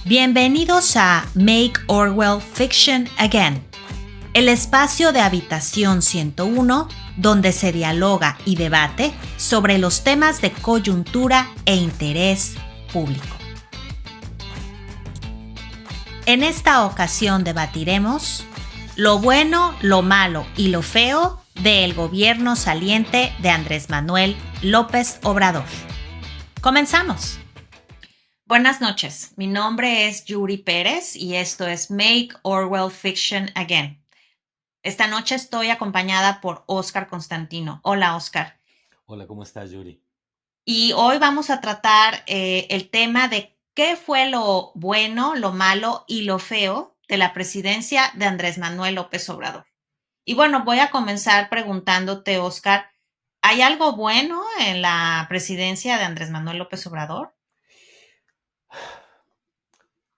Bienvenidos a Make Orwell Fiction Again, el espacio de Habitación 101 donde se dialoga y debate sobre los temas de coyuntura e interés público. En esta ocasión debatiremos lo bueno, lo malo y lo feo del gobierno saliente de Andrés Manuel López Obrador. ¡Comenzamos! Buenas noches, mi nombre es Yuri Pérez y esto es Make Orwell Fiction Again. Esta noche estoy acompañada por Óscar Constantino. Hola, Óscar. Hola, ¿cómo estás, Yuri? Y hoy vamos a tratar el tema de qué fue lo bueno, lo malo y lo feo de la presidencia de Andrés Manuel López Obrador. Y bueno, voy a comenzar preguntándote, Óscar, ¿hay algo bueno en la presidencia de Andrés Manuel López Obrador?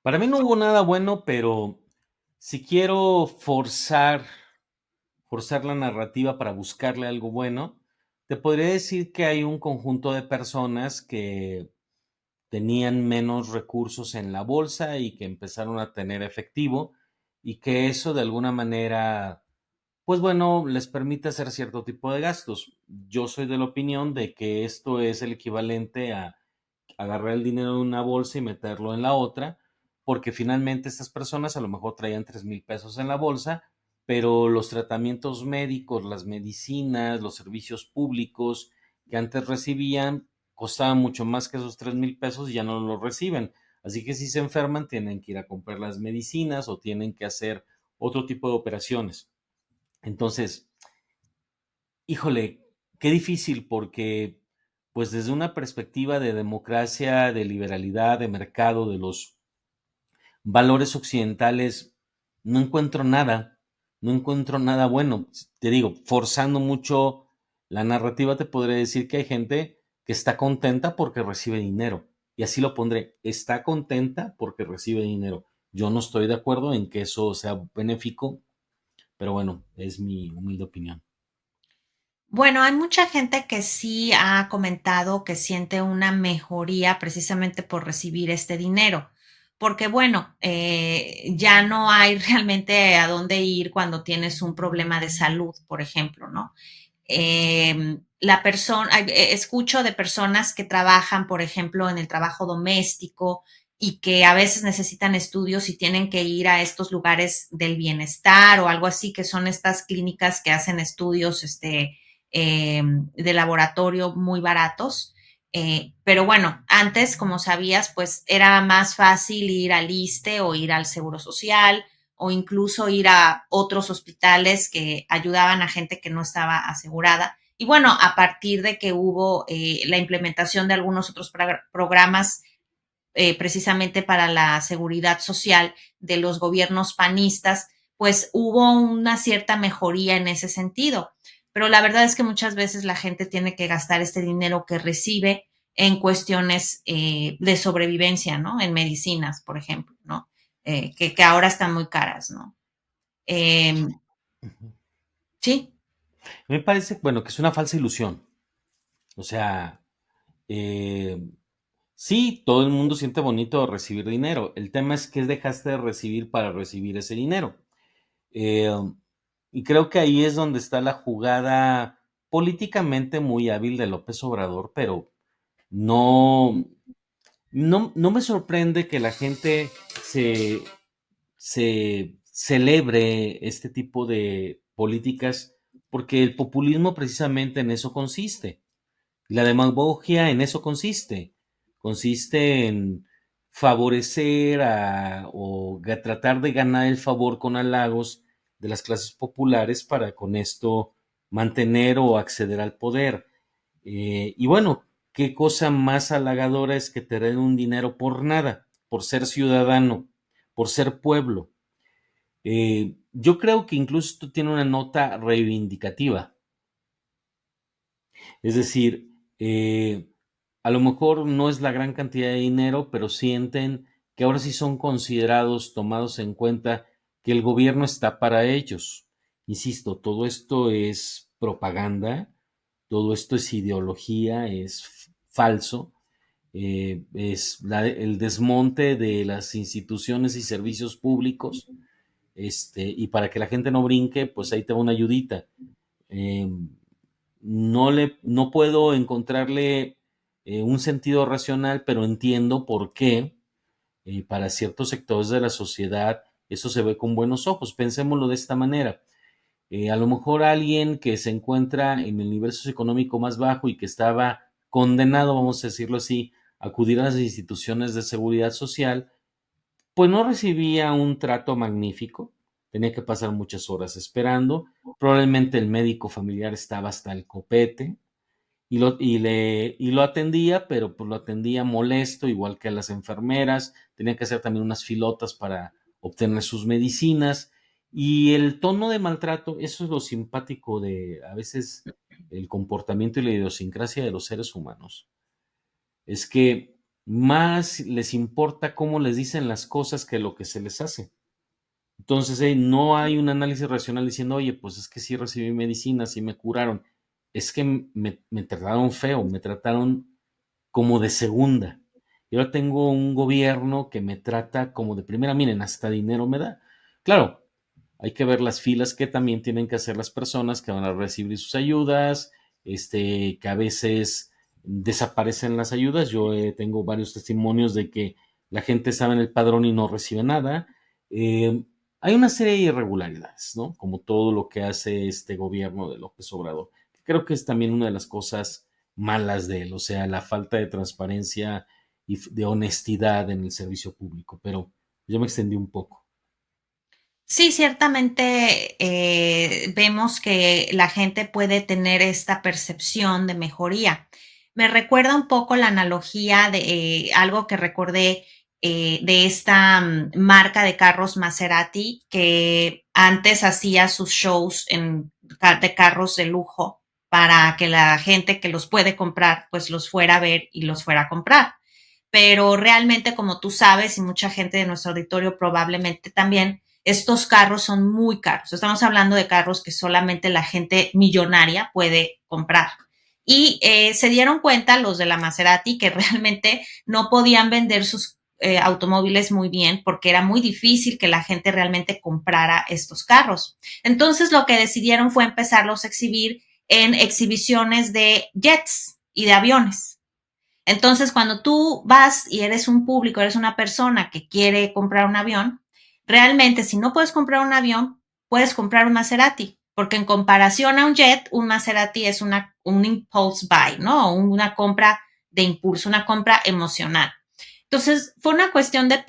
Para mí no hubo nada bueno, pero si quiero forzar la narrativa para buscarle algo bueno, te podría decir que hay un conjunto de personas que tenían menos recursos en la bolsa y que empezaron a tener efectivo y que eso de alguna manera, pues bueno, les permite hacer cierto tipo de gastos. Yo soy de la opinión de que esto es el equivalente a agarrar el dinero de una bolsa y meterlo en la otra, porque finalmente estas personas a lo mejor traían 3,000 pesos en la bolsa, pero los tratamientos médicos, las medicinas, los servicios públicos que antes recibían costaban mucho más que esos 3,000 pesos y ya no los reciben. Así que si se enferman tienen que ir a comprar las medicinas o tienen que hacer otro tipo de operaciones. Entonces, híjole, qué difícil porque, pues desde una perspectiva de democracia, de liberalidad, de mercado, de los valores occidentales, no encuentro nada, no encuentro nada bueno. Te digo, forzando mucho la narrativa, te podré decir que hay gente que está contenta porque recibe dinero. Y así lo pondré, está contenta porque recibe dinero. Yo no estoy de acuerdo en que eso sea benéfico, pero bueno, es mi humilde opinión. Bueno, hay mucha gente que sí ha comentado que siente una mejoría precisamente por recibir este dinero, porque bueno, ya no hay realmente a dónde ir cuando tienes un problema de salud, por ejemplo, ¿no? La persona, escucho de personas que trabajan, por ejemplo, en el trabajo doméstico y que a veces necesitan estudios y tienen que ir a estos lugares del bienestar o algo así, que son estas clínicas que hacen estudios, de laboratorio muy baratos. Pero bueno, antes, como sabías, pues era más fácil ir al ISSSTE o ir al Seguro Social o incluso ir a otros hospitales que ayudaban a gente que no estaba asegurada. Y bueno, a partir de que hubo la implementación de algunos otros programas precisamente para la seguridad social de los gobiernos panistas, pues hubo una cierta mejoría en ese sentido. Pero la verdad es que muchas veces la gente tiene que gastar este dinero que recibe en cuestiones de sobrevivencia, ¿no? En medicinas, por ejemplo, ¿no? Que ahora están muy caras, ¿no? Eh, Ujú. sí, Me parece, bueno, que es una falsa ilusión. O sea, eh, sí, todo el mundo siente bonito recibir dinero. El tema es que dejaste de recibir para recibir ese dinero. Eh, y creo que ahí es donde está la jugada políticamente muy hábil de López Obrador, pero no, no me sorprende que la gente se, se celebre este tipo de políticas, porque el populismo precisamente en eso consiste. La demagogia en eso consiste. Consiste en favorecer o tratar de ganar el favor con halagos de las clases populares para con esto mantener o acceder al poder. Y bueno, qué cosa más halagadora es que te den un dinero por nada, por ser ciudadano, por ser pueblo. Yo creo que incluso esto tiene una nota reivindicativa. Es decir, a lo mejor no es la gran cantidad de dinero, pero sienten que ahora sí son considerados, tomados en cuenta, que el gobierno está para ellos. Insisto, todo esto es propaganda, todo esto es ideología, es falso, el desmonte de las instituciones y servicios públicos, y para que la gente no brinque, pues ahí te va una ayudita. Eh, no puedo encontrarle un sentido racional, pero entiendo por qué para ciertos sectores de la sociedad eso se ve con buenos ojos. Pensémoslo de esta manera. A lo mejor alguien que se encuentra en el nivel socioeconómico más bajo y que estaba condenado, vamos a decirlo así, a acudir a las instituciones de seguridad social, pues no recibía un trato magnífico, tenía que pasar muchas horas esperando, probablemente el médico familiar estaba hasta el copete y lo atendía, pero pues lo atendía molesto, igual que a las enfermeras, tenía que hacer también unas filotas para obtener sus medicinas y el tono de maltrato, eso es lo simpático de a veces el comportamiento y la idiosincrasia de los seres humanos. Es que más les importa cómo les dicen las cosas que lo que se les hace. Entonces, no hay un análisis racional diciendo, oye, pues es que sí recibí medicina, sí me curaron. Es que me trataron feo, me trataron como de segunda. Y ahora tengo un gobierno que me trata como de primera. Miren, hasta dinero me da. Claro, hay que ver las filas que también tienen que hacer las personas que van a recibir sus ayudas, que a veces desaparecen las ayudas. Yo tengo varios testimonios de que la gente estaba en el padrón y no recibe nada. Eh, Hay una serie de irregularidades, ¿no? Como todo lo que hace este gobierno de López Obrador. Creo que es también una de las cosas malas de él, o sea, la falta de transparencia y de honestidad en el servicio público. Pero yo me extendí un poco. Sí, ciertamente vemos que la gente puede tener esta percepción de mejoría. Me recuerda un poco la analogía de algo que recordé de esta marca de carros Maserati que antes hacía sus shows de carros de lujo para que la gente que los puede comprar pues los fuera a ver y los fuera a comprar. Pero realmente, como tú sabes, y mucha gente de nuestro auditorio probablemente también, estos carros son muy caros. Estamos hablando de carros que solamente la gente millonaria puede comprar. Y se dieron cuenta los de la Maserati que realmente no podían vender sus automóviles muy bien porque era muy difícil que la gente realmente comprara estos carros. Entonces lo que decidieron fue empezarlos a exhibir en exhibiciones de jets y de aviones. Entonces, cuando tú vas y eres un público, eres una persona que quiere comprar un avión, realmente si no puedes comprar un avión, puedes comprar un Maserati, porque en comparación a un jet, un Maserati es un impulse buy, ¿no? Una compra de impulso, una compra emocional. Entonces, fue una cuestión de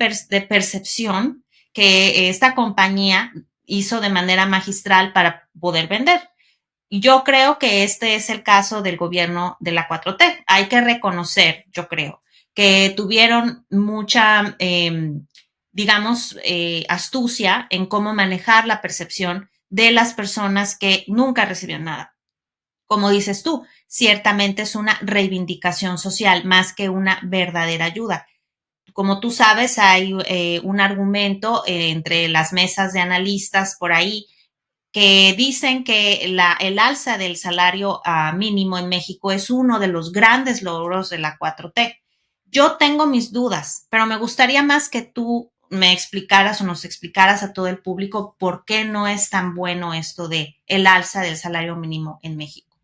percepción que esta compañía hizo de manera magistral para poder vender. Y yo creo que este es el caso del gobierno de la 4T. Hay que reconocer, yo creo, que tuvieron mucha, digamos, astucia en cómo manejar la percepción de las personas que nunca recibieron nada. Como dices tú, ciertamente es una reivindicación social más que una verdadera ayuda. Como tú sabes, hay un argumento entre las mesas de analistas por ahí que dicen que el alza del salario mínimo en México es uno de los grandes logros de la 4T. Yo tengo mis dudas, pero me gustaría más que tú me explicaras o nos explicaras a todo el público por qué no es tan bueno esto de el alza del salario mínimo en México.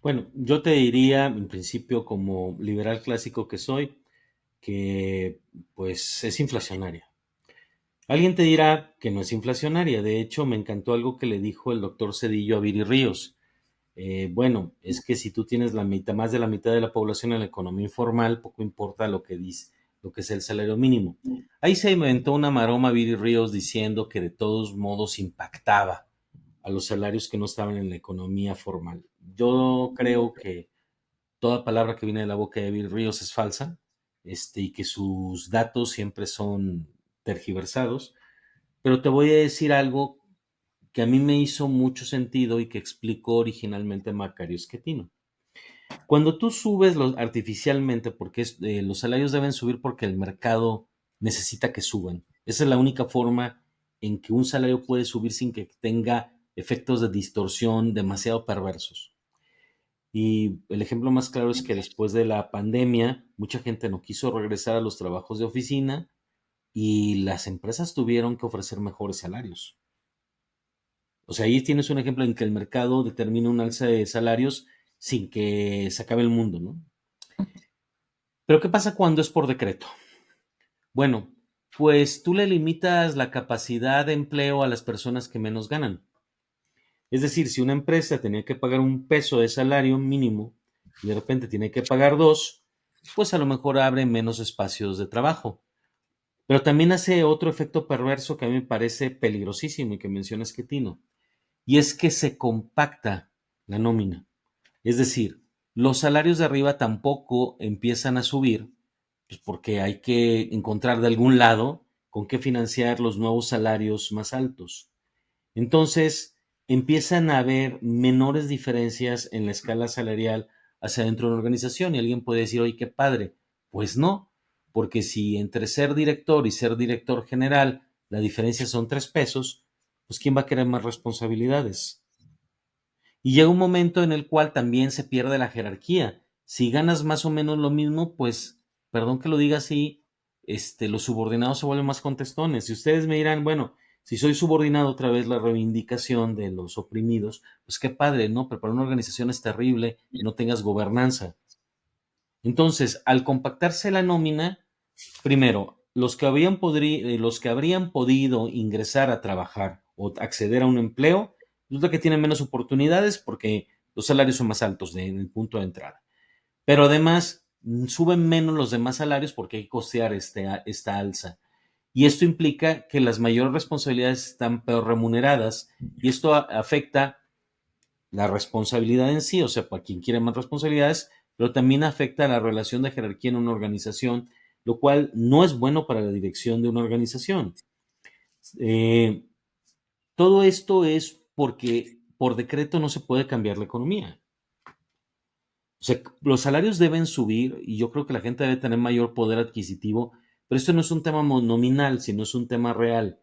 Bueno, yo te diría, en principio, como liberal clásico que soy, que pues es inflacionaria. Alguien te dirá que no es inflacionaria. De hecho, me encantó algo que le dijo el doctor Cedillo a Viri Ríos. Bueno, es que si tú tienes la mitad, más de la mitad de la población en la economía informal, poco importa lo que dice, lo que es el salario mínimo. Ahí se inventó una maroma Viri Ríos diciendo que de todos modos impactaba a los salarios que no estaban en la economía formal. Yo creo que toda palabra que viene de la boca de Bill Ríos es falsa, y que sus datos siempre son tergiversados, pero te voy a decir algo que a mí me hizo mucho sentido y que explicó originalmente Macario Schettino. Cuando tú subes artificialmente, porque los salarios deben subir porque el mercado necesita que suban. Esa es la única forma en que un salario puede subir sin que tenga efectos de distorsión demasiado perversos. Y el ejemplo más claro es que después de la pandemia, mucha gente no quiso regresar a los trabajos de oficina y las empresas tuvieron que ofrecer mejores salarios. O sea, ahí tienes un ejemplo en que el mercado determina un alza de salarios sin que se acabe el mundo, ¿no? Pero ¿qué pasa cuando es por decreto? Bueno, pues tú le limitas la capacidad de empleo a las personas que menos ganan. Es decir, si una empresa tenía que pagar 1 peso de salario mínimo y de repente tiene que pagar 2, pues a lo mejor abre menos espacios de trabajo. Pero también hace otro efecto perverso que a mí me parece peligrosísimo y que mencionas que Tino, y es que se compacta la nómina. Es decir, los salarios de arriba tampoco empiezan a subir, pues porque hay que encontrar de algún lado con qué financiar los nuevos salarios más altos. Entonces, empiezan a haber menores diferencias en la escala salarial hacia dentro de una organización y alguien puede decir, oye, qué padre. Pues no, porque si entre ser director y ser director general la diferencia son 3 pesos, pues ¿quién va a querer más responsabilidades? Y llega un momento en el cual también se pierde la jerarquía. Si ganas más o menos lo mismo, pues, perdón que lo diga así, los subordinados se vuelven más contestones. Si ustedes me dirán, bueno, si soy subordinado otra vez la reivindicación de los oprimidos, pues qué padre, ¿no? Pero para una organización es terrible que no tengas gobernanza. Entonces, al compactarse la nómina, primero, los que habrían podido ingresar a trabajar o acceder a un empleo, resulta que tienen menos oportunidades porque los salarios son más altos en el punto de entrada. Pero además, suben menos los demás salarios porque hay que costear esta alza. Y esto implica que las mayores responsabilidades están peor remuneradas y esto afecta la responsabilidad en sí, o sea, para quien quiere más responsabilidades, pero también afecta a la relación de jerarquía en una organización, lo cual no es bueno para la dirección de una organización. Eh, Todo esto es porque por decreto no se puede cambiar la economía. O sea, los salarios deben subir y yo creo que la gente debe tener mayor poder adquisitivo, pero esto no es un tema nominal, sino es un tema real.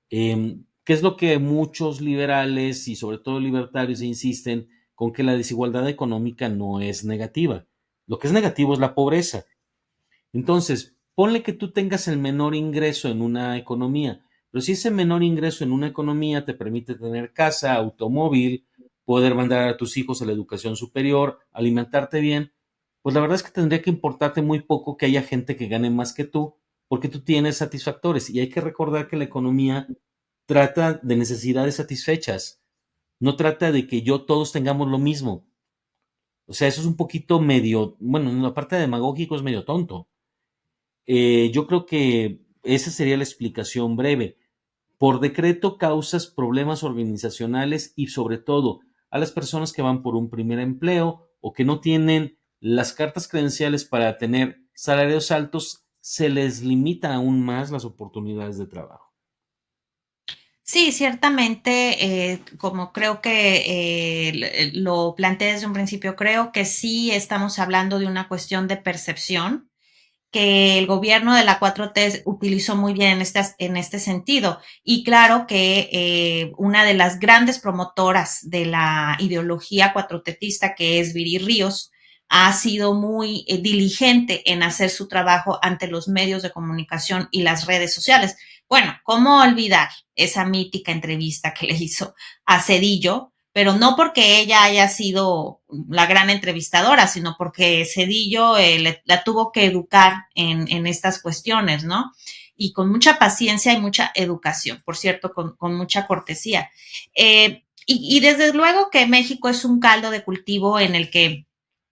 ¿Qué es lo que muchos liberales y sobre todo libertarios insisten con que la desigualdad económica no es negativa? Lo que es negativo es la pobreza. Entonces, ponle que tú tengas el menor ingreso en una economía, pero si ese menor ingreso en una economía te permite tener casa, automóvil, poder mandar a tus hijos a la educación superior, alimentarte bien, pues la verdad es que tendría que importarte muy poco que haya gente que gane más que tú, porque tú tienes satisfactores. Y hay que recordar que la economía trata de necesidades satisfechas, no trata de que yo todos tengamos lo mismo. O sea, eso es un poquito medio, bueno, en la parte demagógico es medio tonto. Yo creo que esa sería la explicación breve. Por decreto causas problemas organizacionales y sobre todo a las personas que van por un primer empleo o que no tienen las cartas credenciales para tener salarios altos, se les limita aún más las oportunidades de trabajo. Sí, ciertamente, como creo que lo planteé desde un principio, creo que sí estamos hablando de una cuestión de percepción que el gobierno de la 4T utilizó muy bien en este sentido. Y claro que una de las grandes promotoras de la ideología cuatrotetista, que es Viri Ríos, ha sido muy diligente en hacer su trabajo ante los medios de comunicación y las redes sociales. Bueno, ¿cómo olvidar esa mítica entrevista que le hizo a Cedillo? Pero no porque ella haya sido la gran entrevistadora, sino porque Cedillo la tuvo que educar en estas cuestiones, ¿no? Y con mucha paciencia y mucha educación, por cierto, con mucha cortesía. Y desde luego que México es un caldo de cultivo en el que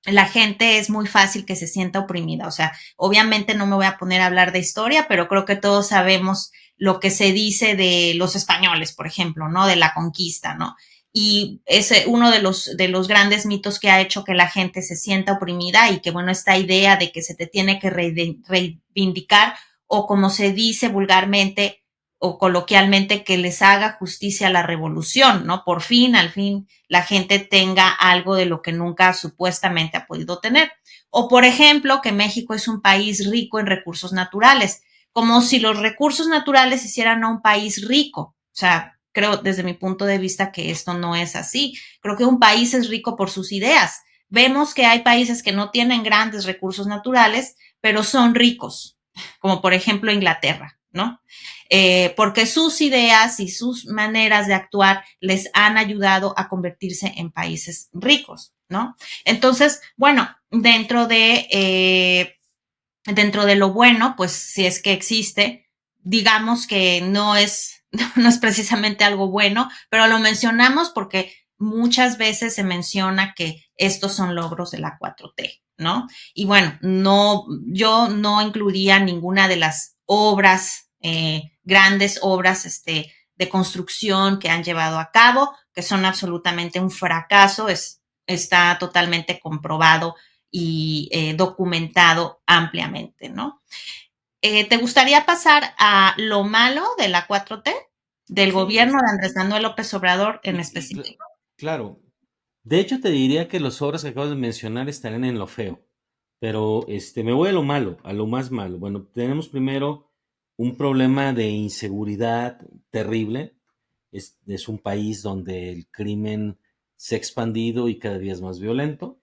la gente es muy fácil que se sienta oprimida. O sea, obviamente no me voy a poner a hablar de historia, pero creo que todos sabemos lo que se dice de los españoles, por ejemplo, ¿no? De la conquista, ¿no? Y es uno de los grandes mitos que ha hecho que la gente se sienta oprimida y que, bueno, esta idea de que se te tiene que reivindicar o como se dice vulgarmente o coloquialmente, que les haga justicia a la revolución, ¿no? Por fin, al fin, la gente tenga algo de lo que nunca supuestamente ha podido tener. O, por ejemplo, que México es un país rico en recursos naturales, como si los recursos naturales hicieran a un país rico. O sea, creo desde mi punto de vista que esto no es así. Creo que un país es rico por sus ideas, Vemos que hay países que no tienen grandes recursos naturales, pero son ricos, como por ejemplo Inglaterra, ¿no? Porque sus ideas y sus maneras de actuar les han ayudado a convertirse en países ricos, ¿no? Entonces, bueno, dentro de lo bueno, pues si es que existe, digamos que no es, no es precisamente algo bueno, pero lo mencionamos porque muchas veces se menciona que estos son logros de la 4T, ¿no? Y bueno, no, yo no incluiría ninguna de las obras, grandes obras, de construcción que han llevado a cabo, que son absolutamente un fracaso, está totalmente comprobado y documentado ampliamente, ¿no? ¿Te gustaría pasar a lo malo de la 4T, del Sí, gobierno de Andrés Manuel López Obrador en cl- específico? claro. De hecho, te diría que las obras que acabas de mencionar estarían en lo feo, pero me voy a lo malo, a lo más malo. Bueno, tenemos primero un problema de inseguridad terrible. Es un país donde el crimen se ha expandido y cada día es más violento.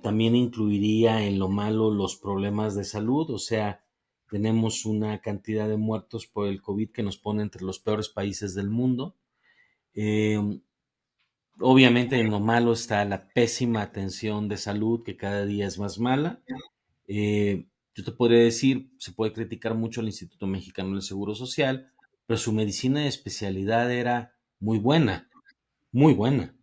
También incluiría en lo malo los problemas de salud, o sea, tenemos una cantidad de muertos por el COVID que nos pone entre los peores países del mundo. Eh, Obviamente en lo malo está la pésima atención de salud que cada día es más mala. Yo te podría decir, se puede criticar mucho al Instituto Mexicano del Seguro Social, pero su medicina de especialidad era muy buena, muy buena,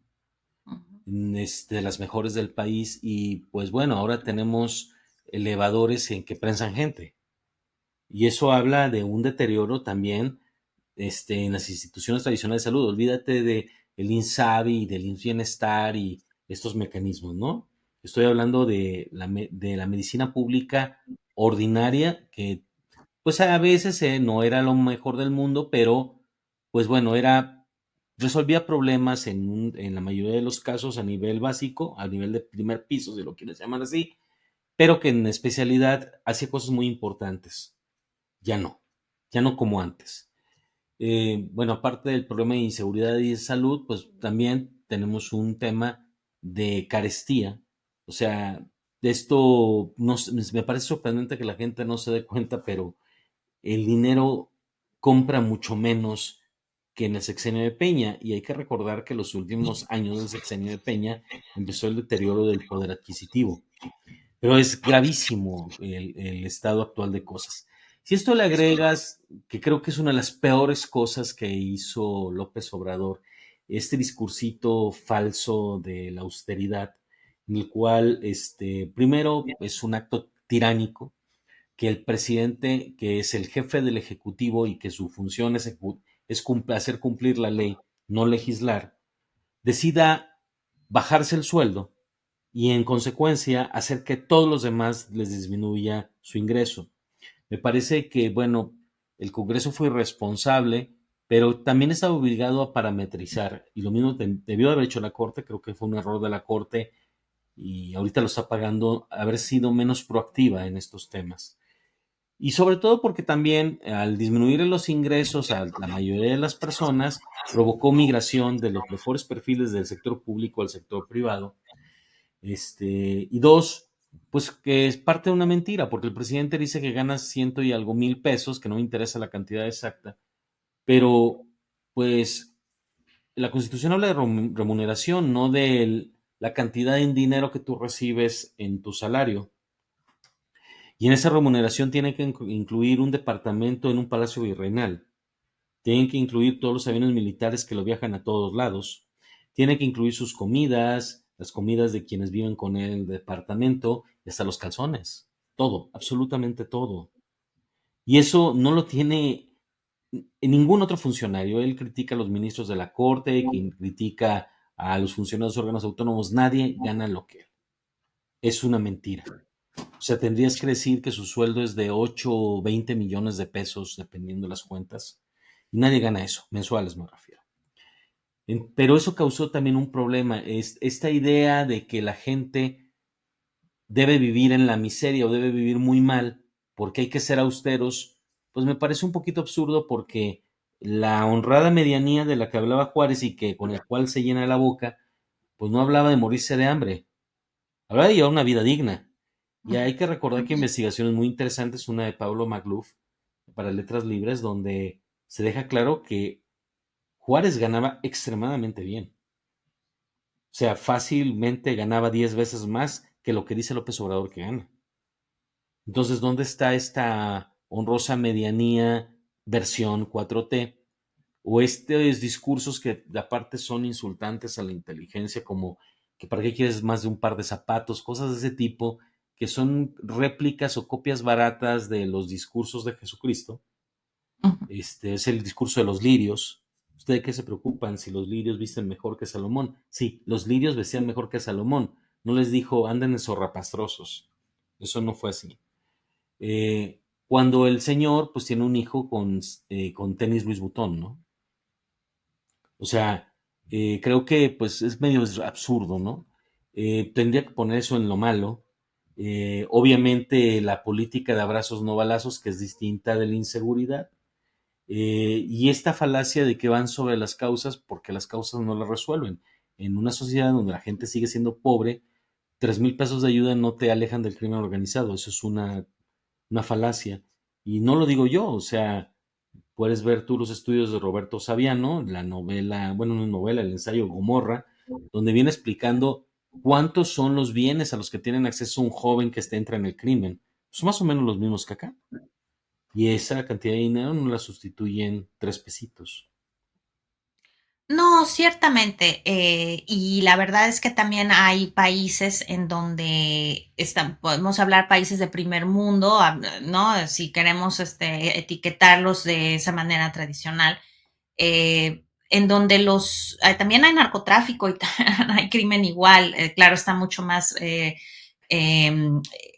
es de las mejores del país y pues bueno, ahora tenemos elevadores en que prensan gente y eso habla de un deterioro también en las instituciones tradicionales de salud. Olvídate de el INSABI, del Bienestar y estos mecanismos, ¿no? Estoy hablando de la medicina pública ordinaria, que pues a veces no era lo mejor del mundo, pero pues bueno, resolvía problemas en la mayoría de los casos a nivel básico, a nivel de primer piso, si lo quieres llamar así, pero que en especialidad hacía cosas muy importantes. Ya no, ya no como antes. Bueno, aparte del problema de inseguridad y de salud, pues también tenemos un tema de carestía. O sea, de esto me parece sorprendente que la gente no se dé cuenta, pero el dinero compra mucho menos que en el sexenio de Peña. Y hay que recordar que los últimos años del sexenio de Peña empezó el deterioro del poder adquisitivo. Pero es gravísimo el estado actual de cosas. Si esto le agregas, que creo que es una de las peores cosas que hizo López Obrador, este discursito falso de la austeridad, en el cual, primero, es un acto tiránico, que el presidente, que es el jefe del Ejecutivo y que su función es hacer cumplir la ley, no legislar, decida bajarse el sueldo y en consecuencia hacer que todos los demás les disminuya su ingreso. Me parece que, bueno, el Congreso fue irresponsable, pero también estaba obligado a parametrizar y lo mismo debió haber hecho la Corte, creo que fue un error de la Corte y ahorita lo está pagando haber sido menos proactiva en estos temas. Y sobre todo porque también al disminuir los ingresos a la mayoría de las personas, provocó migración de los mejores perfiles del sector público al sector privado. Y dos, pues que es parte de una mentira, porque el presidente dice que gana ciento y algo mil pesos, que no me interesa la cantidad exacta, pero pues la Constitución habla de remuneración, no de la cantidad en dinero que tú recibes en tu salario. Y en esa remuneración tiene que incluir un departamento en un palacio virreinal. Tienen que incluir todos los aviones militares que lo viajan a todos lados. Tiene que incluir sus comidas, las comidas de quienes viven con él en el departamento y hasta los calzones. Todo, absolutamente todo. Y eso no lo tiene en ningún otro funcionario. Él critica a los ministros de la Corte, critica a los funcionarios de órganos autónomos. Nadie gana lo que él. Es una mentira. O sea, tendrías que decir que su sueldo es de 8 o 20 millones de pesos, dependiendo de las cuentas. Y nadie gana eso, mensuales me refiero. Pero eso causó también un problema, es esta idea de que la gente debe vivir en la miseria o debe vivir muy mal porque hay que ser austeros, pues me parece un poquito absurdo porque la honrada medianía de la que hablaba Juárez y que con el cual se llena la boca, pues no hablaba de morirse de hambre, Hablaba de llevar una vida digna. Y hay que recordar que investigaciones muy interesantes, una de Pablo Magluf para Letras Libres, donde se deja claro que Juárez ganaba extremadamente bien. O sea, fácilmente ganaba 10 veces más que lo que dice López Obrador que gana. Entonces, ¿dónde está esta honrosa medianía versión 4T? O estos discursos que aparte son insultantes a la inteligencia, como que para qué quieres más de un par de zapatos, cosas de ese tipo, que son réplicas o copias baratas de los discursos de Jesucristo. Este es el discurso de los lirios. ¿Ustedes qué se preocupan si los lirios visten mejor que Salomón? Sí, los lirios vestían mejor que Salomón. No les dijo, anden en zorrapastrosos. Eso no fue así. Cuando el señor pues tiene un hijo con tenis Luis Butón, ¿no? O sea, creo que pues es medio absurdo, ¿no? Tendría que poner eso en lo malo. Obviamente la política de abrazos no balazos, que es distinta de la inseguridad. Y esta falacia de que van sobre las causas porque las causas no las resuelven. En una sociedad donde la gente sigue siendo pobre, 3,000 pesos de ayuda no te alejan del crimen organizado. Eso es una falacia. Y no lo digo yo, o sea, puedes ver tú los estudios de Roberto Saviano, la novela, bueno, no novela, el ensayo Gomorra, donde viene explicando cuántos son los bienes a los que tienen acceso un joven que entra en el crimen. Son más o menos los mismos que acá. Y esa cantidad de dinero no la sustituyen 3 pesitos. No, ciertamente. Y la verdad es que también hay países en donde están, podemos hablar países de primer mundo, ¿no? Si queremos etiquetarlos de esa manera tradicional, en donde también hay narcotráfico y hay crimen igual, claro, está mucho más eh,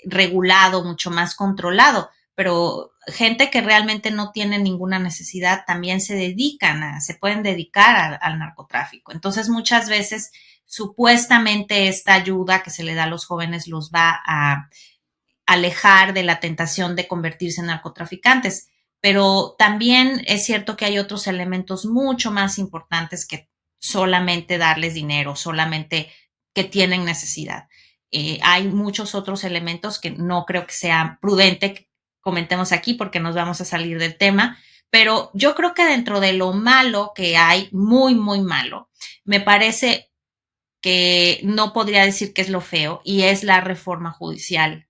regulado, mucho más controlado, pero gente que realmente no tiene ninguna necesidad también se pueden dedicar al narcotráfico. Entonces muchas veces supuestamente esta ayuda que se le da a los jóvenes los va a alejar de la tentación de convertirse en narcotraficantes. Pero también es cierto que hay otros elementos mucho más importantes que solamente darles dinero, solamente que tienen necesidad. Hay muchos otros elementos que no creo que sea prudente que comentemos aquí porque nos vamos a salir del tema, pero yo creo que dentro de lo malo que hay, muy, muy malo, me parece que no podría decir que es lo feo y es la reforma judicial.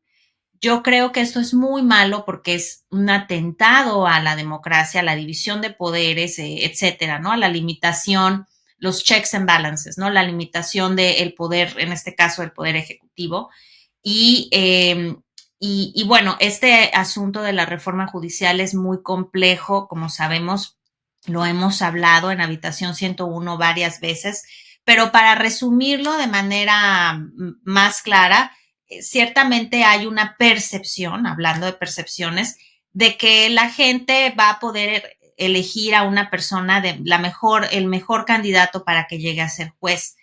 Yo creo que esto es muy malo porque es un atentado a la democracia, a la división de poderes, etcétera, ¿no? A la limitación, los checks and balances, ¿no? La limitación del poder, en este caso, el poder ejecutivo. Y, eh, y bueno, este asunto de la reforma judicial es muy complejo, como sabemos, lo hemos hablado en Habitación 101 varias veces, pero para resumirlo de manera más clara, ciertamente hay una percepción, hablando de percepciones, de que la gente va a poder elegir a una persona de el mejor candidato para que llegue a ser juez.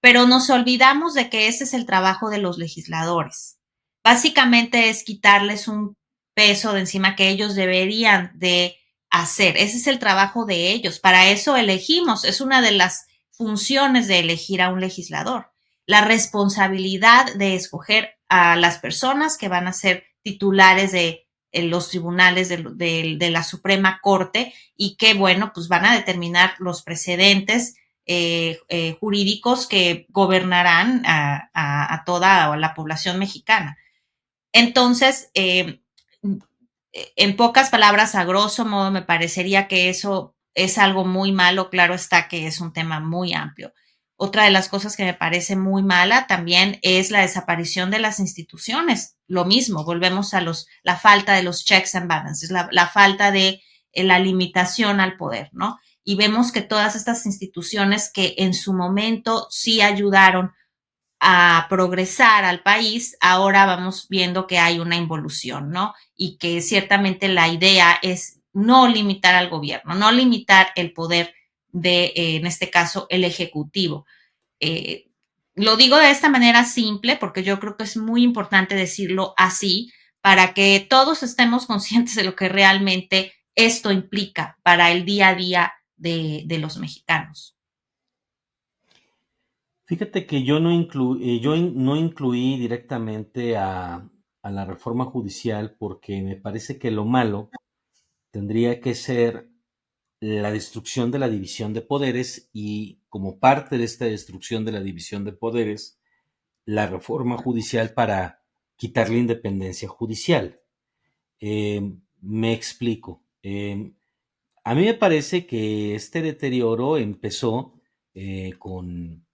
Pero nos olvidamos de que ese es el trabajo de los legisladores. Básicamente es quitarles un peso de encima que ellos deberían de hacer. Ese es el trabajo de ellos. Para eso elegimos. Es una de las funciones de elegir a un legislador. La responsabilidad de escoger a las personas que van a ser titulares de los tribunales de la Suprema Corte y que, bueno, pues van a determinar los precedentes jurídicos que gobernarán a toda la población mexicana. Entonces, en pocas palabras, a grosso modo, me parecería que eso es algo muy malo. Claro está que es un tema muy amplio. Otra de las cosas que me parece muy mala también es la desaparición de las instituciones. Lo mismo, volvemos a la falta de los checks and balances, la falta de la limitación al poder, ¿no? Y vemos que todas estas instituciones que en su momento sí ayudaron a progresar al país, ahora vamos viendo que hay una involución, ¿no? Y que ciertamente la idea es no limitar al gobierno, no limitar el poder en este caso, el ejecutivo. Eh, lo digo de esta manera simple porque yo creo que es muy importante decirlo así para que todos estemos conscientes de lo que realmente esto implica para el día a día de los mexicanos. Fíjate que no incluí directamente a la reforma judicial porque me parece que lo malo tendría que ser la destrucción de la división de poderes y como parte de esta destrucción de la división de poderes, la reforma judicial para quitar la independencia judicial. Me explico. A mí me parece que este deterioro empezó con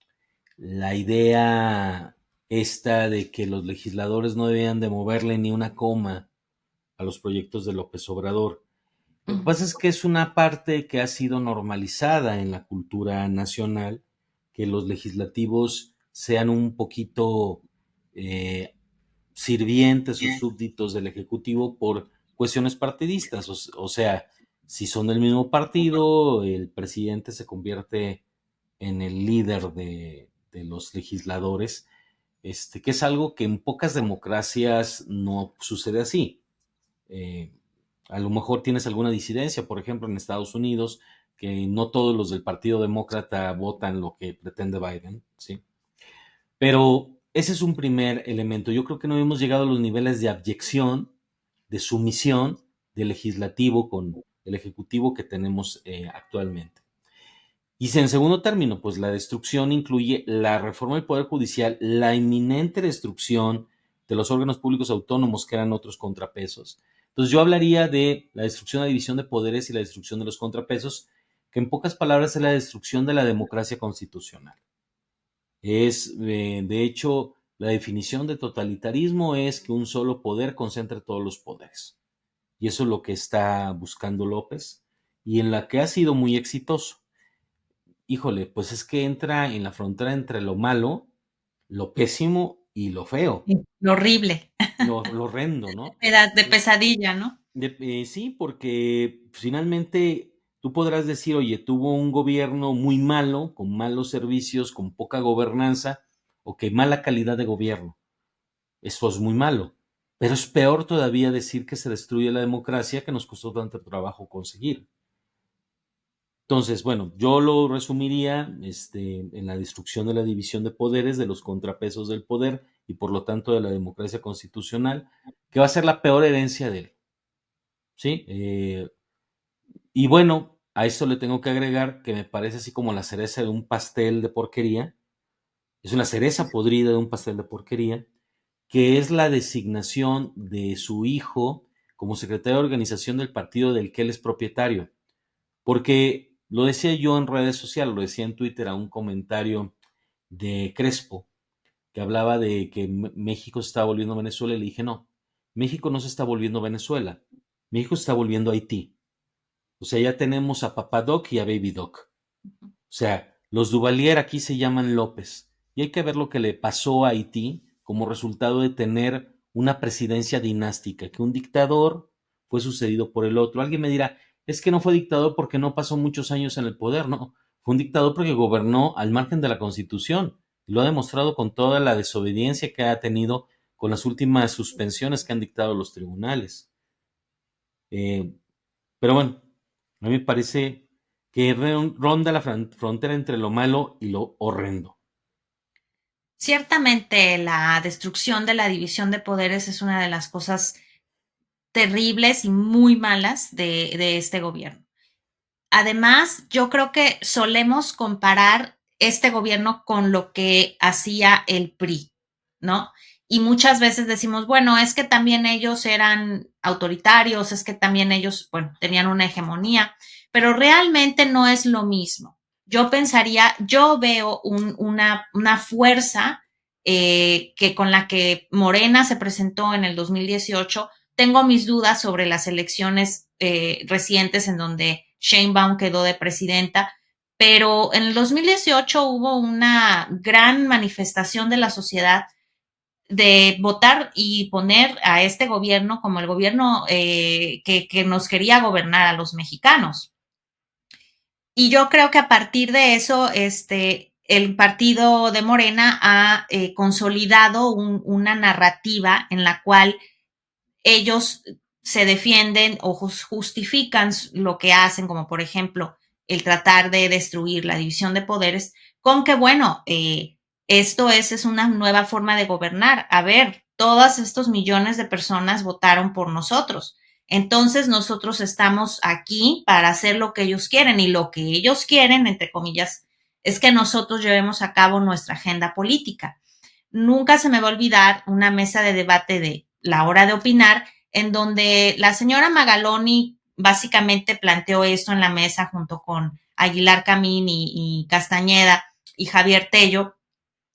la idea esta de que los legisladores no debían de moverle ni una coma a los proyectos de López Obrador. Lo que Ujú, pasa es que es una parte que ha sido normalizada en la cultura nacional, que los legislativos sean un poquito eh, sirvientes o súbditos del Ejecutivo por cuestiones partidistas. O sea, si son del mismo partido, el presidente se convierte en el líder de los legisladores, que es algo que en pocas democracias no sucede así. Eh, a lo mejor tienes alguna disidencia, por ejemplo, en Estados Unidos, que no todos los del Partido Demócrata votan lo que pretende Biden, ¿sí? Pero ese es un primer elemento. Yo creo que no hemos llegado a los niveles de abyección, de sumisión del legislativo con el ejecutivo que tenemos actualmente. Y en segundo término, pues la destrucción incluye la reforma del Poder Judicial, la inminente destrucción de los órganos públicos autónomos que eran otros contrapesos. Entonces yo hablaría de la destrucción de la división de poderes y la destrucción de los contrapesos, que en pocas palabras es la destrucción de la democracia constitucional. De hecho, la definición de totalitarismo es que un solo poder concentre todos los poderes. Y eso es lo que está buscando López y en la que ha sido muy exitoso. Híjole, pues es que entra en la frontera entre lo malo, lo pésimo y lo feo, sí. Lo horrible, lo horrendo, ¿no? de pesadilla, ¿no? Sí, porque finalmente tú podrás decir, oye, tuvo un gobierno muy malo, con malos servicios, con poca gobernanza, o que mala calidad de gobierno. Eso es muy malo. Pero es peor todavía decir que se destruye la democracia que nos costó tanto trabajo conseguir. Entonces, bueno, yo lo resumiría en la destrucción de la división de poderes, de los contrapesos del poder y por lo tanto de la democracia constitucional, que va a ser la peor herencia de él. ¿Sí? Y bueno, a esto le tengo que agregar que me parece así como la cereza de un pastel de porquería, es una cereza podrida de un pastel de porquería, que es la designación de su hijo como secretario de organización del partido del que él es propietario. Porque lo decía yo en redes sociales, lo decía en Twitter a un comentario de Crespo, que hablaba de que México se estaba volviendo Venezuela, y le dije, no, México no se está volviendo Venezuela, México se está volviendo Haití. O sea, ya tenemos a Papá Doc y a Baby Doc. O sea, los Duvalier aquí se llaman López. Y hay que ver lo que le pasó a Haití como resultado de tener una presidencia dinástica, que un dictador fue sucedido por el otro. Alguien me dirá, es que no fue dictador porque no pasó muchos años en el poder, no. Fue un dictador porque gobernó al margen de la Constitución. Y lo ha demostrado con toda la desobediencia que ha tenido con las últimas suspensiones que han dictado los tribunales. Eh, pero bueno, a mí me parece que ronda la frontera entre lo malo y lo horrendo. Ciertamente la destrucción de la división de poderes es una de las cosas terribles y muy malas de este gobierno. Además, yo creo que solemos comparar este gobierno con lo que hacía el PRI, ¿no? Y muchas veces decimos, bueno, es que también ellos eran autoritarios, es que también ellos, bueno, tenían una hegemonía, pero realmente no es lo mismo. Yo pensaría, yo veo una fuerza que con la que Morena se presentó en el 2018. Tengo mis dudas sobre las elecciones recientes en donde Sheinbaum quedó de presidenta, pero en el 2018 hubo una gran manifestación de la sociedad de votar y poner a este gobierno como el gobierno que nos quería gobernar a los mexicanos. Y yo creo que a partir de eso, el partido de Morena ha consolidado una narrativa en la cual ellos se defienden o justifican lo que hacen, como por ejemplo el tratar de destruir la división de poderes, con que, bueno, es una nueva forma de gobernar. A ver, todos estos millones de personas votaron por nosotros. Entonces nosotros estamos aquí para hacer lo que ellos quieren y lo que ellos quieren, entre comillas, es que nosotros llevemos a cabo nuestra agenda política. Nunca se me va a olvidar una mesa de debate de la hora de opinar en donde la señora Magaloni básicamente planteó esto en la mesa junto con Aguilar Camín y Castañeda y Javier Tello,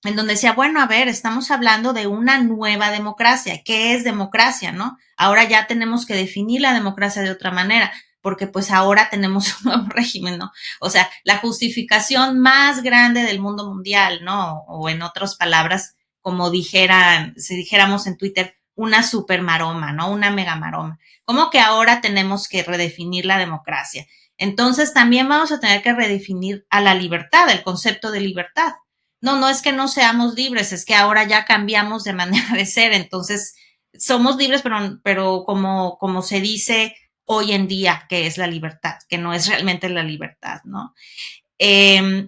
en donde decía, bueno, a ver, estamos hablando de una nueva democracia. ¿Qué es democracia, no? Ahora ya tenemos que definir la democracia de otra manera, porque pues ahora tenemos un nuevo régimen, ¿no? O sea, la justificación más grande del mundo mundial, ¿no? O en otras palabras, como dijeran, si dijéramos en Twitter, una super maroma, ¿no? Una mega maroma. Como que ahora tenemos que redefinir la democracia. Entonces también vamos a tener que redefinir a la libertad, el concepto de libertad. No, no es que no seamos libres, es que ahora ya cambiamos de manera de ser, entonces somos libres, pero como se dice hoy en día que es la libertad, que no es realmente la libertad, ¿no? Eh,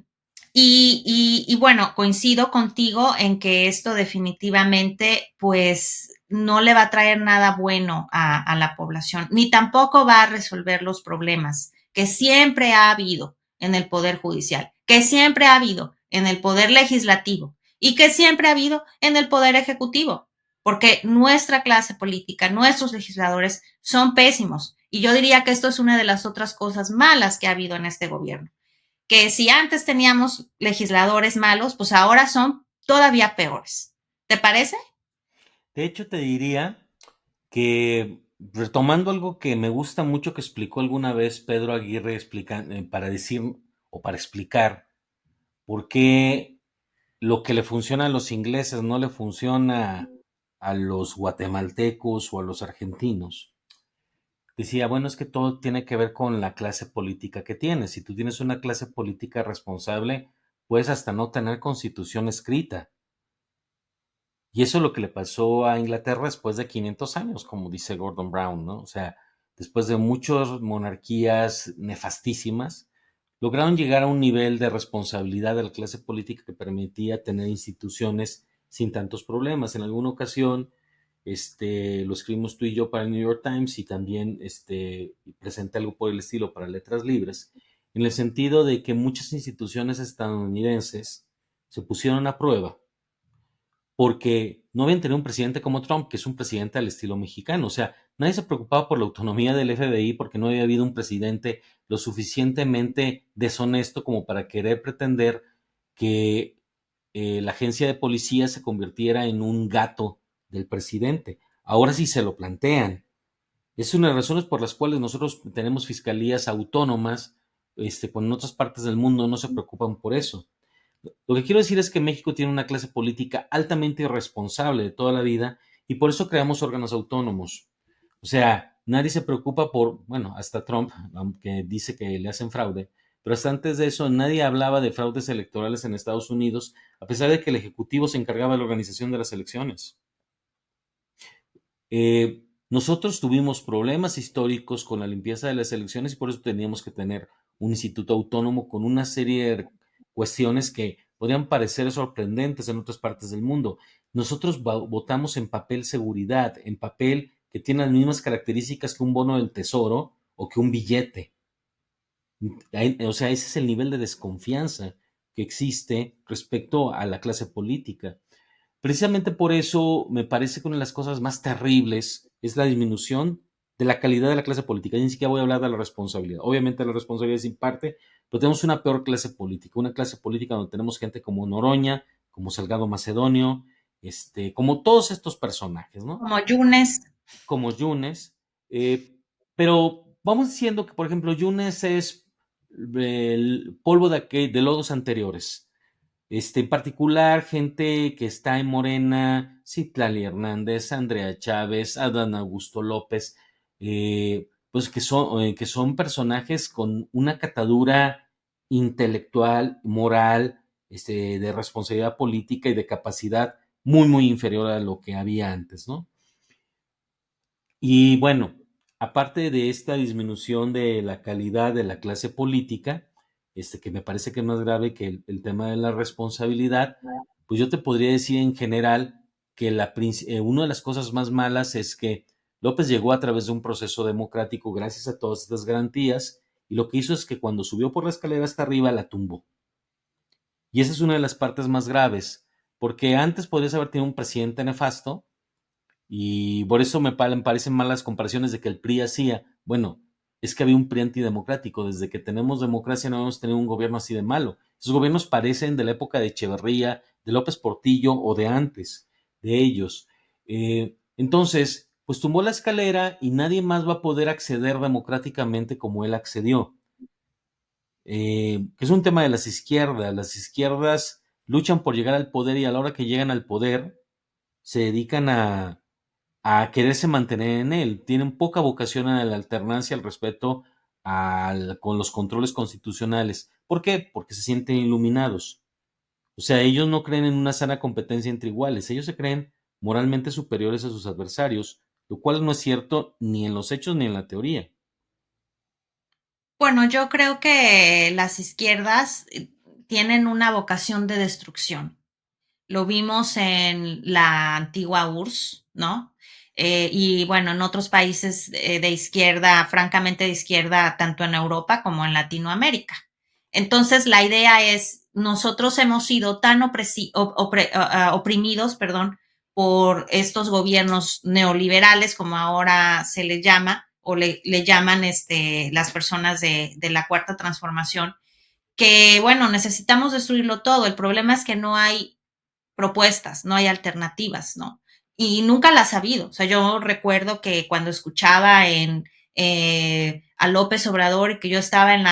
y bueno, coincido contigo en que esto definitivamente pues no le va a traer nada bueno a la población, ni tampoco va a resolver los problemas que siempre ha habido en el Poder Judicial, que siempre ha habido en el Poder Legislativo y que siempre ha habido en el Poder Ejecutivo, porque nuestra clase política, nuestros legisladores son pésimos. Y yo diría que esto es una de las otras cosas malas que ha habido en este gobierno, que si antes teníamos legisladores malos, pues ahora son todavía peores. ¿Te parece? De hecho, te diría que, retomando algo que me gusta mucho que explicó alguna vez Pedro Aguirre para decir o para explicar por qué lo que le funciona a los ingleses no le funciona a los guatemaltecos o a los argentinos. Decía, bueno, es que todo tiene que ver con la clase política que tienes. Si tú tienes una clase política responsable, puedes hasta no tener constitución escrita. Y eso es lo que le pasó a Inglaterra después de 500 años, como dice Gordon Brown, ¿no? O sea, después de muchas monarquías nefastísimas, lograron llegar a un nivel de responsabilidad de la clase política que permitía tener instituciones sin tantos problemas. En alguna ocasión, lo escribimos tú y yo para el New York Times y también presenté algo por el estilo para Letras Libres, en el sentido de que muchas instituciones estadounidenses se pusieron a prueba porque no habían tenido un presidente como Trump, que es un presidente al estilo mexicano. O sea, nadie se preocupaba por la autonomía del FBI porque no había habido un presidente lo suficientemente deshonesto como para querer pretender que la agencia de policía se convirtiera en un gato del presidente. Ahora sí se lo plantean. Es una de las razones por las cuales nosotros tenemos fiscalías autónomas, cuando en otras partes del mundo no se preocupan por eso. Lo que quiero decir es que México tiene una clase política altamente irresponsable de toda la vida y por eso creamos órganos autónomos. O sea, nadie se preocupa bueno, hasta Trump, aunque dice que le hacen fraude, pero hasta antes de eso nadie hablaba de fraudes electorales en Estados Unidos, a pesar de que el Ejecutivo se encargaba de la organización de las elecciones. Nosotros tuvimos problemas históricos con la limpieza de las elecciones y por eso teníamos que tener un instituto autónomo con una serie de cuestiones que podrían parecer sorprendentes en otras partes del mundo. Nosotros votamos en papel seguridad, en papel que tiene las mismas características que un bono del tesoro o que un billete. O sea, ese es el nivel de desconfianza que existe respecto a la clase política. Precisamente por eso me parece que una de las cosas más terribles es la disminución de la calidad de la clase política. Y ni siquiera voy a hablar de la responsabilidad. Obviamente la responsabilidad es en parte, pero tenemos una peor clase política, una clase política donde tenemos gente como Noroña, como Salgado Macedonio, como todos estos personajes, ¿no? Como Yunes. Como Yunes, pero vamos diciendo que, por ejemplo, Yunes es el polvo de lodos anteriores. En particular, gente que está en Morena, Citlali Hernández, Andrea Chávez, Adán Augusto López, pues que son personajes con una catadura intelectual, moral, de responsabilidad política y de capacidad muy, muy inferior a lo que había antes, ¿no? Y bueno, aparte de esta disminución de la calidad de la clase política, que me parece que es más grave que el tema de la responsabilidad, pues yo te podría decir en general que una de las cosas más malas es que López llegó a través de un proceso democrático gracias a todas estas garantías y lo que hizo es que cuando subió por la escalera hasta arriba la tumbó. Y esa es una de las partes más graves, porque antes podrías haber tenido un presidente nefasto y por eso me parecen malas las comparaciones de que el PRI hacía. Bueno, es que había un PRI antidemocrático. Desde que tenemos democracia no hemos tenido un gobierno así de malo. Esos gobiernos parecen de la época de Echeverría, de López Portillo o de antes de ellos. Entonces, pues tumbó la escalera y nadie más va a poder acceder democráticamente como él accedió. Es un tema de las izquierdas. Las izquierdas luchan por llegar al poder y a la hora que llegan al poder se dedican a quererse mantener en él. Tienen poca vocación a la alternancia, al respeto con los controles constitucionales. ¿Por qué? Porque se sienten iluminados. O sea, ellos no creen en una sana competencia entre iguales. Ellos se creen moralmente superiores a sus adversarios, lo cual no es cierto ni en los hechos ni en la teoría. Bueno, yo creo que las izquierdas tienen una vocación de destrucción. Lo vimos en la antigua URSS, ¿no? Y bueno, en otros países de izquierda, francamente de izquierda, tanto en Europa como en Latinoamérica. Entonces, la idea es, nosotros hemos sido tan oprimidos, perdón, por estos gobiernos neoliberales, como ahora se le llama, o le llaman las personas de la cuarta transformación, que bueno, necesitamos destruirlo todo. El problema es que no hay propuestas, no hay alternativas, ¿no? Y nunca las ha habido. O sea, yo recuerdo que cuando escuchaba a López Obrador y que yo estaba en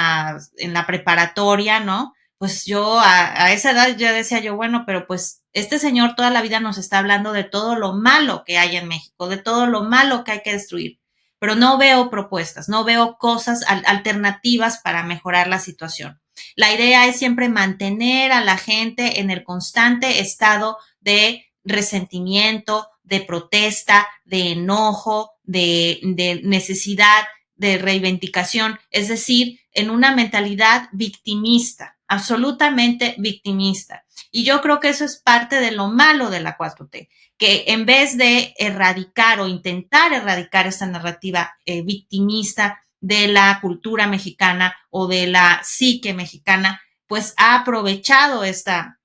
la preparatoria, ¿no? Pues yo a esa edad ya decía yo, bueno, pero pues este señor toda la vida nos está hablando de todo lo malo que hay en México, de todo lo malo que hay que destruir, pero no veo propuestas, no veo cosas alternativas para mejorar la situación. La idea es siempre mantener a la gente en el constante estado de resentimiento, de protesta, de enojo, de necesidad, de reivindicación, es decir, en una mentalidad victimista, absolutamente victimista. Y yo creo que eso es parte de lo malo de la 4T, que en vez de erradicar o intentar erradicar esta narrativa victimista de la cultura mexicana o de la psique mexicana, pues ha aprovechado esta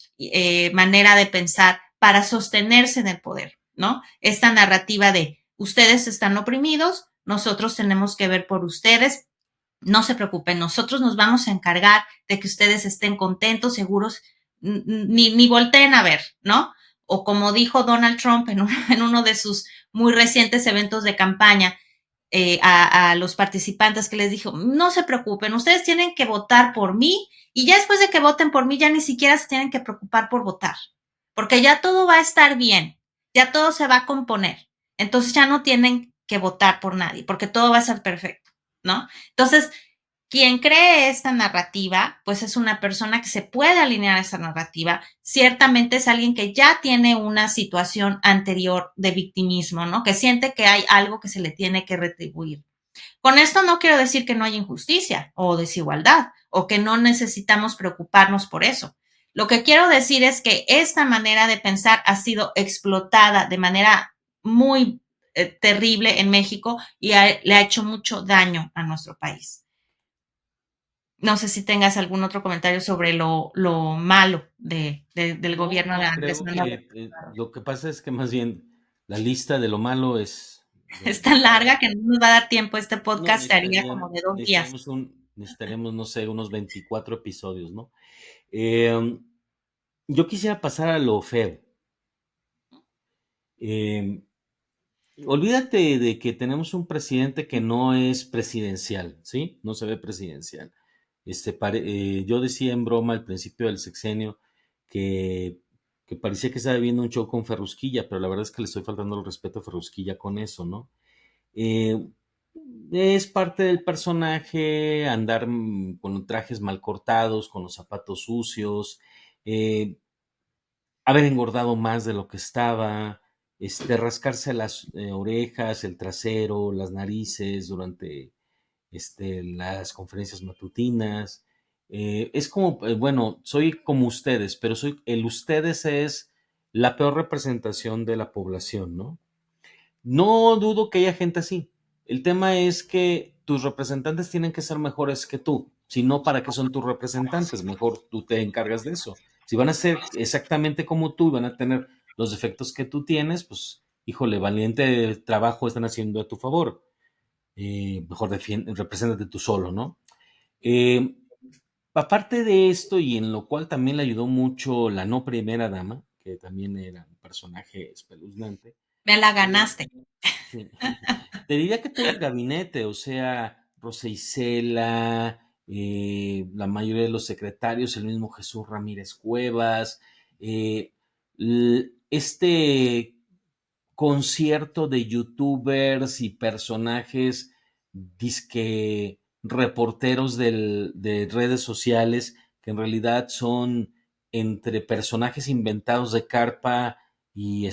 manera de pensar para sostenerse en el poder, ¿no? Esta narrativa de ustedes están oprimidos, nosotros tenemos que ver por ustedes, no se preocupen, nosotros nos vamos a encargar de que ustedes estén contentos, seguros, ni volteen a ver, ¿no? O como dijo Donald Trump en uno de sus muy recientes eventos de campaña, a los participantes que les dijo, no se preocupen, ustedes tienen que votar por mí y ya después de que voten por mí ya ni siquiera se tienen que preocupar por votar, porque ya todo va a estar bien, ya todo se va a componer, entonces ya no tienen que votar por nadie, porque todo va a ser perfecto, ¿no? Entonces, quien cree esta narrativa, pues es una persona que se puede alinear a esa narrativa. Ciertamente es alguien que ya tiene una situación anterior de victimismo, ¿no? Que siente que hay algo que se le tiene que retribuir. Con esto no quiero decir que no haya injusticia o desigualdad o que no necesitamos preocuparnos por eso. Lo que quiero decir es que esta manera de pensar ha sido explotada de manera muy terrible en México y le ha hecho mucho daño a nuestro país. No sé si tengas algún otro comentario sobre lo malo del No, gobierno de no, Andrés creo Manuel. que lo que pasa es que más bien la lista de lo malo es Es de tan larga cada. que no nos va a dar tiempo. Este No, podcast sería como de 2 días. necesitaríamos, no sé, unos 24 episodios, ¿no? Eh, yo quisiera pasar a lo feo. Eh, olvídate de que tenemos un presidente que no es presidencial, ¿sí? No se ve presidencial. Yo decía en broma al principio del sexenio que, que parecía que estaba viendo un show con Ferrusquilla, pero la verdad es que le estoy faltando el respeto a Ferrusquilla con eso, ¿no? Eh, es parte del personaje andar con trajes mal cortados, con los zapatos sucios, eh, haber engordado más de lo que estaba, rascarse las orejas, el trasero, las narices durante las conferencias matutinas. Es como, bueno, soy como ustedes, pero soy, el ustedes es la peor representación de la población, ¿no? No dudo que haya gente así. El tema es que tus representantes tienen que ser mejores que tú. Si no, ¿para qué son tus representantes? Mejor tú te encargas de eso. Si van a ser exactamente como tú y van a tener los defectos que tú tienes, pues, híjole, valiente trabajo están haciendo a tu favor. Mejor represéntate tú solo, ¿no? Eh, Aparte de esto, y en lo cual también le ayudó mucho la no primera dama, que también era un personaje espeluznante. Me la eh, ganaste. Sí. Te diría que todo el gabinete, o sea, Rosa Isela, la mayoría de los secretarios, el mismo Jesús Ramírez Cuevas, eh, este concierto de youtubers y personajes, disque reporteros de redes sociales, que en realidad son entre personajes inventados de carpa y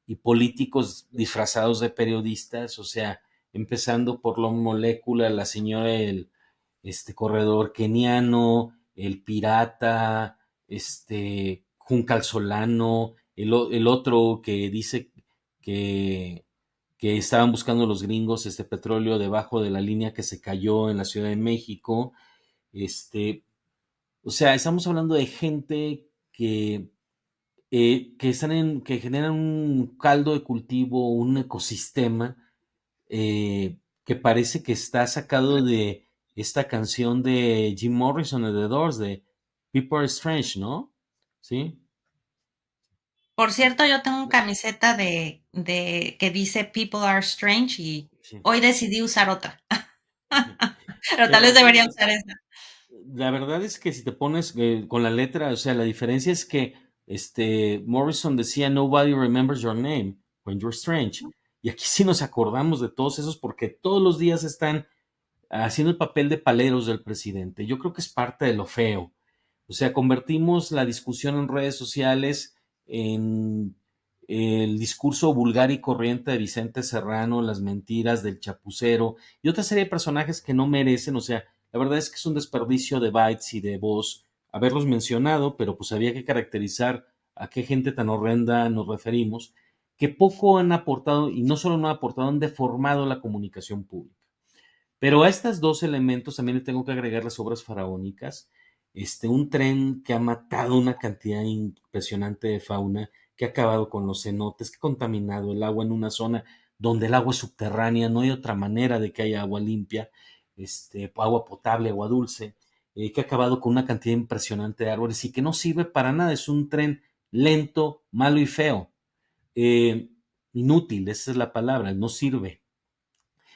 y políticos disfrazados de periodistas, o sea, empezando por la molécula, la señora, el corredor keniano, el pirata, Juncal Solano, el otro que dice que, que estaban buscando los gringos petróleo debajo de la línea que se cayó en la Ciudad de México. Este, o sea, estamos hablando de gente que generan un caldo de cultivo, un ecosistema que parece que está sacado de esta canción de Jim Morrison de The Doors, de People Are Strange, ¿no? Sí, Por cierto, yo tengo una camiseta de que dice People are strange y sí. hoy decidí usar otra, pero tal vez Pero debería usar esa. la verdad es que si te pones con la letra, o sea, la diferencia es que Morrison decía Nobody remembers your name when you're strange. Y aquí sí nos acordamos de todos esos porque todos los días están haciendo el papel de paleros del presidente. Yo creo que es parte de lo feo. O sea, convertimos la discusión en redes sociales en el discurso vulgar y corriente de Vicente Serrano, las mentiras del chapucero y otra serie de personajes que no merecen. O sea, la verdad es que es un desperdicio de bytes y de voz haberlos mencionado, pero pues había que caracterizar a qué gente tan horrenda nos referimos, que poco han aportado y no solo no han aportado, han deformado la comunicación pública. Pero a estos dos elementos también le tengo que agregar las obras faraónicas, un tren que ha matado una cantidad impresionante de fauna, que ha acabado con los cenotes, que ha contaminado el agua en una zona donde el agua es subterránea, no hay otra manera de que haya agua limpia, agua potable, agua dulce, que ha acabado con una cantidad impresionante de árboles y que no sirve para nada, es un tren lento, malo y feo, eh, inútil, esa es la palabra, no sirve.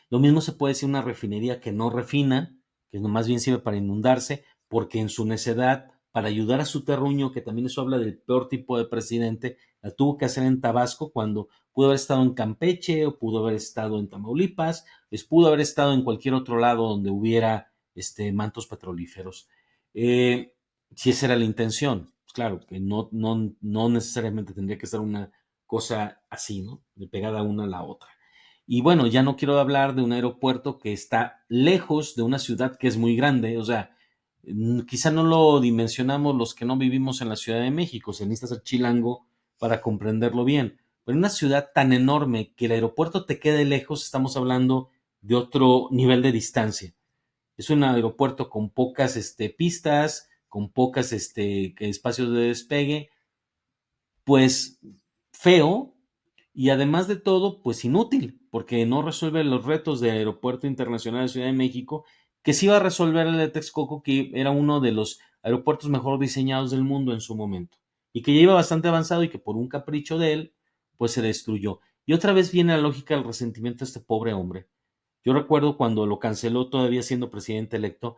Lo mismo se puede decir una refinería que no refina, que más bien sirve para inundarse, porque en su necedad, para ayudar a su terruño, que también eso habla del peor tipo de presidente, la tuvo que hacer en Tabasco cuando pudo haber estado en Campeche o pudo haber estado en Tamaulipas, les pudo haber estado en cualquier otro lado donde hubiera mantos petrolíferos. Eh, si esa era la intención, pues claro, que no necesariamente tendría que ser una cosa así, ¿no? De pegada una a la otra. Y bueno, ya no quiero hablar de un aeropuerto que está lejos de una ciudad que es muy grande, o sea, quizá no lo dimensionamos los que no vivimos en la Ciudad de México, se necesita ser chilango para comprenderlo bien. Pero en una ciudad tan enorme que el aeropuerto te quede lejos, estamos hablando de otro nivel de distancia. Es un aeropuerto con pocas pistas, con pocas espacios de despegue, pues feo, y además de todo, pues inútil, porque no resuelve los retos del Aeropuerto Internacional de Ciudad de México, que sí va a resolver el de Texcoco, que era uno de los aeropuertos mejor diseñados del mundo en su momento, y que ya iba bastante avanzado y que por un capricho de él, pues se destruyó. Y otra vez viene la lógica del resentimiento de este pobre hombre. Yo recuerdo cuando lo canceló todavía siendo presidente electo,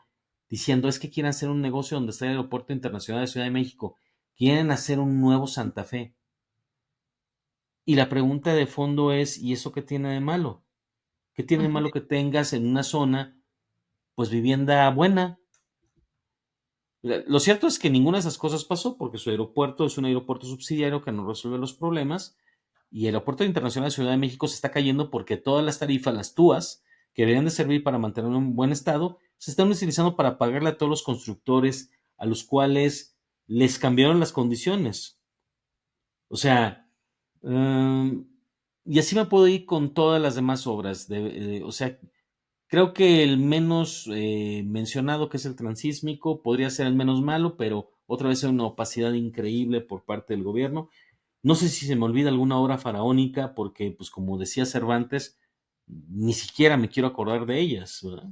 diciendo es que quieren hacer un negocio donde está el Aeropuerto Internacional de Ciudad de México, quieren hacer un nuevo Santa Fe. Y la pregunta de fondo es, ¿y eso qué tiene de malo? ¿Qué tiene de Ujú. malo que tengas en una zona, pues vivienda buena? Lo cierto es que ninguna de esas cosas pasó porque su aeropuerto es un aeropuerto subsidiario que no resuelve los problemas y el Aeropuerto Internacional de Ciudad de México se está cayendo porque todas las tarifas, las TUAS, que deberían de servir para mantener un buen estado, se están utilizando para pagarle a todos los constructores a los cuales les cambiaron las condiciones. O sea, um, y así me puedo ir con todas las demás obras. O sea, creo que el menos mencionado, que es el transísmico, podría ser el menos malo, pero otra vez hay una opacidad increíble por parte del gobierno. No sé si se me olvida alguna obra faraónica, porque, pues como decía Cervantes, ni siquiera me quiero acordar de ellas, ¿verdad?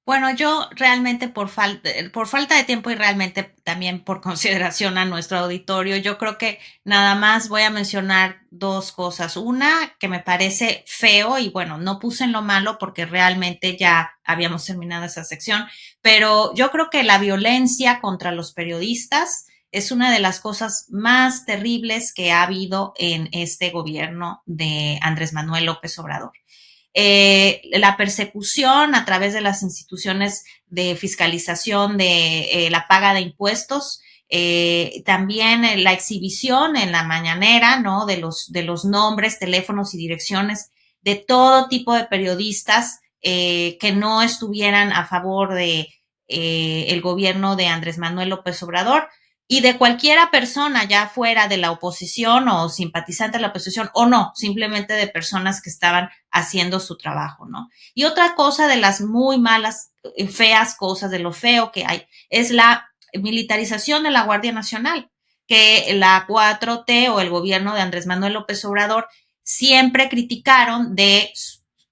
Bueno, yo realmente por falta de tiempo y realmente también por consideración a nuestro auditorio, yo creo que nada más voy a mencionar dos cosas. Una que me parece feo y bueno, no puse en lo malo porque realmente ya habíamos terminado esa sección, pero yo creo que la violencia contra los periodistas es una de las cosas más terribles que ha habido en este gobierno de Andrés Manuel López Obrador. La persecución a través de las instituciones de fiscalización de la paga de impuestos, también la exhibición en la mañanera, ¿no? De los nombres, teléfonos y direcciones de todo tipo de periodistas que no estuvieran a favor de el gobierno de Andrés Manuel López Obrador y de cualquiera persona, ya fuera de la oposición o simpatizante de la oposición o no, simplemente de personas que estaban haciendo su trabajo, ¿no? Y otra cosa de las muy malas, feas cosas, de lo feo que hay, es la militarización de la Guardia Nacional, que la 4T o el gobierno de Andrés Manuel López Obrador siempre criticaron de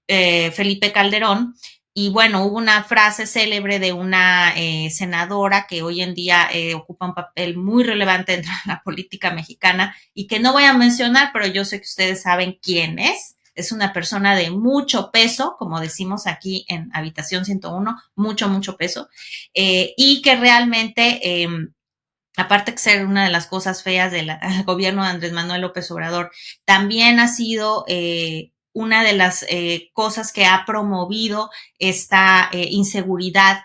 Felipe Calderón. Y bueno, hubo una frase célebre de una senadora que hoy en día ocupa un papel muy relevante dentro de la política mexicana y que no voy a mencionar, pero yo sé que ustedes saben quién es. Es una persona de mucho peso, como decimos aquí en Habitación 101, mucho, mucho peso, y que realmente aparte de ser una de las cosas feas del gobierno de Andrés Manuel López Obrador, también ha sido una de las cosas que ha promovido esta inseguridad,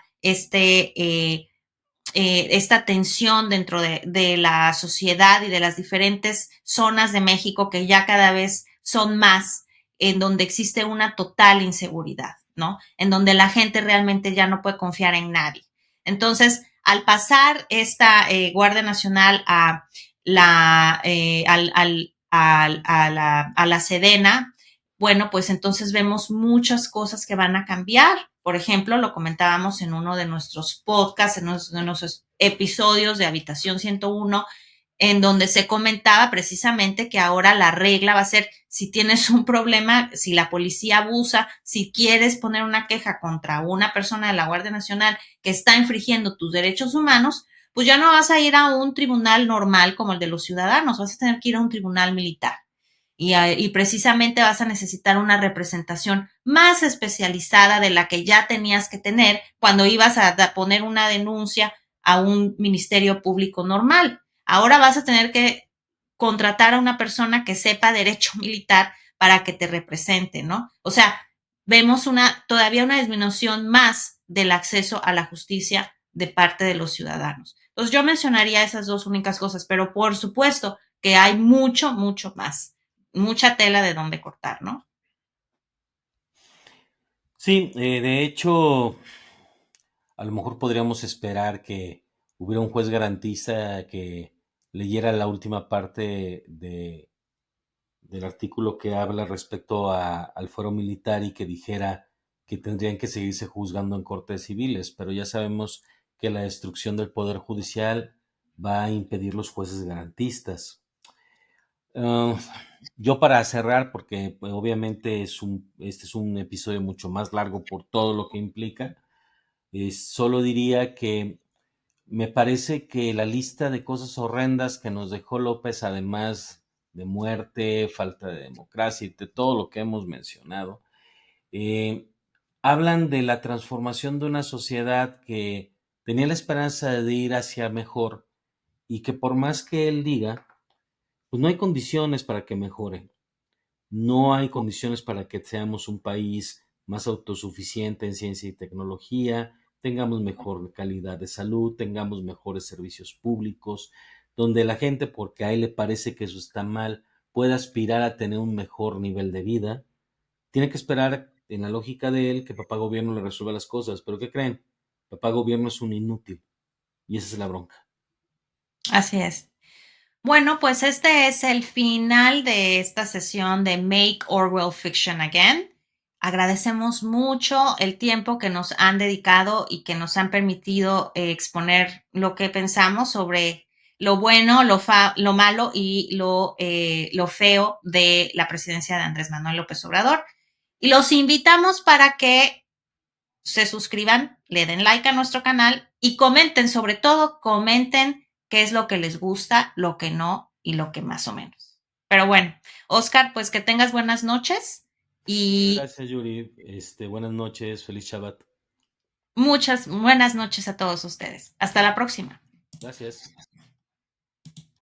esta tensión dentro de la sociedad y de las diferentes zonas de México que ya cada vez son más, en donde existe una total inseguridad, ¿no? En donde la gente realmente ya no puede confiar en nadie. Entonces, al pasar esta Guardia Nacional a la Sedena, bueno, pues entonces vemos muchas cosas que van a cambiar. Por ejemplo, lo comentábamos en uno de nuestros podcasts, en uno de nuestros episodios de Habitación 101, en donde se comentaba precisamente que ahora la regla va a ser si tienes un problema, si la policía abusa, si quieres poner una queja contra una persona de la Guardia Nacional que está infringiendo tus derechos humanos, pues ya no vas a ir a un tribunal normal como el de los ciudadanos, vas a tener que ir a un tribunal militar. Y precisamente vas a necesitar una representación más especializada de la que ya tenías que tener cuando ibas a poner una denuncia a un ministerio público normal. Ahora vas a tener que contratar a una persona que sepa derecho militar para que te represente, ¿no? O sea, vemos todavía una disminución más del acceso a la justicia de parte de los ciudadanos. Entonces yo mencionaría esas dos únicas cosas, pero por supuesto que hay mucho, mucho más, mucha tela de donde cortar, ¿no? Sí, de hecho, a lo mejor podríamos esperar que hubiera un juez garantista que leyera la última parte del artículo que habla respecto al fuero militar y que dijera que tendrían que seguirse juzgando en cortes civiles, pero ya sabemos que la destrucción del poder judicial va a impedir los jueces garantistas. Uh, yo para cerrar, porque pues, obviamente este es un episodio mucho más largo por todo lo que implica, solo diría que me parece que la lista de cosas horrendas que nos dejó López, además de muerte, falta de democracia y de todo lo que hemos mencionado, eh, hablan de la transformación de una sociedad que tenía la esperanza de ir hacia mejor y que por más que él diga, pues no hay condiciones para que mejore. No hay condiciones para que seamos un país más autosuficiente en ciencia y tecnología, tengamos mejor calidad de salud, tengamos mejores servicios públicos, donde la gente, porque a él le parece que eso está mal, pueda aspirar a tener un mejor nivel de vida. Tiene que esperar en la lógica de él, que papá gobierno le resuelva las cosas. Pero ¿qué creen? Papá gobierno es un inútil. Y esa es la bronca. Así es. Bueno, pues este es el final de esta sesión de Make Orwell Fiction Again. Agradecemos mucho el tiempo que nos han dedicado y que nos han permitido exponer lo que pensamos sobre lo bueno, lo malo y lo feo de la presidencia de Andrés Manuel López Obrador. Y los invitamos para que se suscriban, le den like a nuestro canal y comenten, sobre todo comenten qué es lo que les gusta, lo que no y lo que más o menos. Pero bueno, Oscar, pues que tengas buenas noches Muchas y gracias, Yuri. Buenas noches, feliz Shabbat. muchas buenas noches a todos ustedes. Hasta la próxima. Gracias.